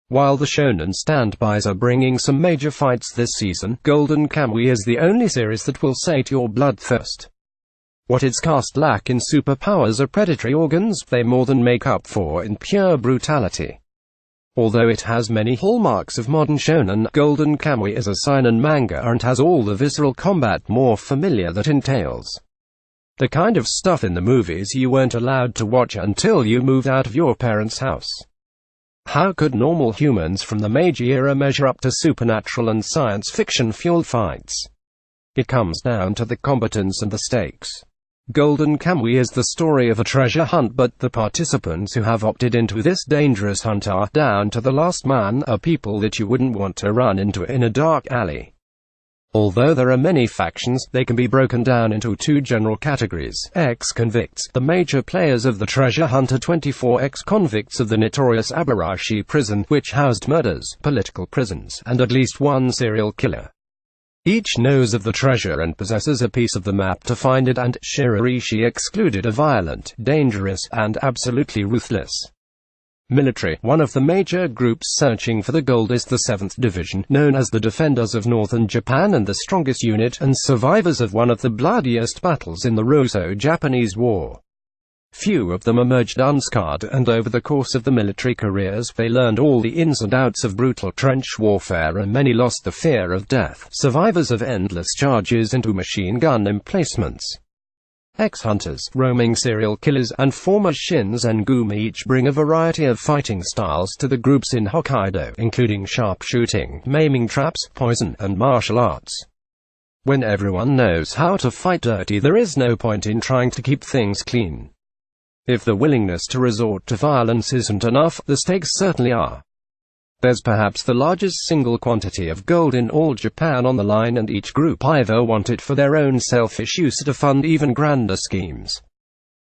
While the shonen standbys are bringing some major fights this season, Golden Kamuy is the only series that will sate your bloodthirst. What its cast lack in superpowers or predatory organs, they more than make up for in pure brutality. Although it has many hallmarks of modern shonen, Golden Kamuy is a seinen manga and has all the visceral combat more familiar that entails. The kind of stuff in the movies you weren't allowed to watch until you moved out of your parents' house. How could normal humans from the Meiji era measure up to supernatural and science fiction-fueled fights? It comes down to the combatants and the stakes. Golden Kamuy is the story of a treasure hunt, but the participants who have opted into this dangerous hunt are, down to the last man, are people that you wouldn't want to run into in a dark alley. Although there are many factions, they can be broken down into two general categories: ex-convicts, the major players of the treasure hunter, 24 ex-convicts of the notorious Abarashi prison, which housed murders, political prisons, and at least one serial killer. Each knows of the treasure and possesses a piece of the map to find it, and Shiraishi excluded, are violent, dangerous, and absolutely ruthless. Military. One of the major groups searching for the gold is the 7th Division, known as the Defenders of Northern Japan, and the strongest unit, and survivors of one of the bloodiest battles in the Russo-Japanese War. Few of them emerged unscarred, and over the course of the military careers, they learned all the ins and outs of brutal trench warfare, and many lost the fear of death, survivors of endless charges into machine gun emplacements. Ex-hunters, roaming serial killers, and former Shinsengumi each bring a variety of fighting styles to the groups in Hokkaido, including sharpshooting, maiming traps, poison, and martial arts. When everyone knows how to fight dirty, there is no point in trying to keep things clean. If the willingness to resort to violence isn't enough, the stakes certainly are. There's perhaps the largest single quantity of gold in all Japan on the line, and each group either want it for their own selfish use or to fund even grander schemes.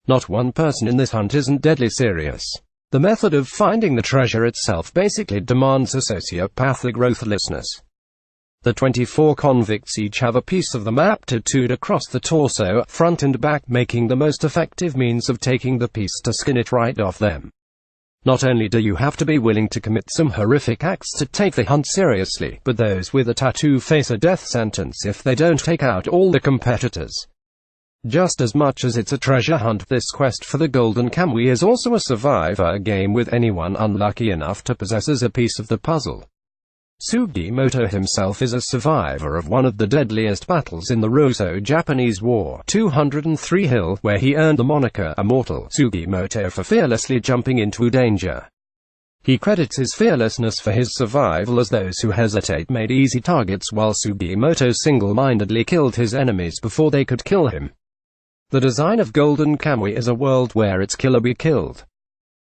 Not one person in this hunt isn't deadly serious. The method of finding the treasure itself basically demands a sociopathic ruthlessness. The 24 convicts each have a piece of the map tattooed across the torso, front and back, making the most effective means of taking the piece to skin it right off them. Not only do you have to be willing to commit some horrific acts to take the hunt seriously, but those with a tattoo face a death sentence if they don't take out all the competitors. Just as much as it's a treasure hunt, this quest for the Golden Kamuy is also a survivor game, with anyone unlucky enough to possess a piece of the puzzle. Sugimoto himself is a survivor of one of the deadliest battles in the Russo-Japanese War, 203 Hill, where he earned the moniker Immortal Sugimoto for fearlessly jumping into danger. He credits his fearlessness for his survival, as those who hesitate made easy targets, while Sugimoto single-mindedly killed his enemies before they could kill him. The design of Golden Kamuy is a world where its killer be killed.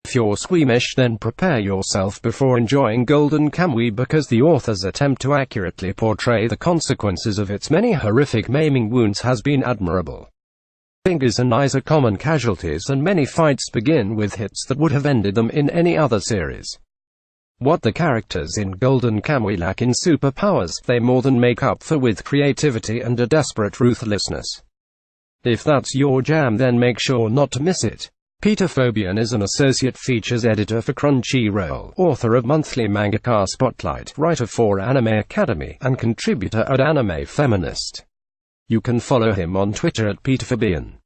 If you're squeamish, then prepare yourself before enjoying Golden Kamuy, because the author's attempt to accurately portray the consequences of its many horrific maiming wounds has been admirable. Fingers and eyes are common casualties, and many fights begin with hits that would have ended them in any other series. What the characters in Golden Kamuy lack in superpowers, they more than make up for with creativity and a desperate ruthlessness. If that's your jam, then make sure not to miss it. Peter Fabian is an associate features editor for Crunchyroll, author of monthly Mangaka Spotlight, writer for Anime Academy, and contributor at Anime Feminist. You can follow him on Twitter at Peter Fabian.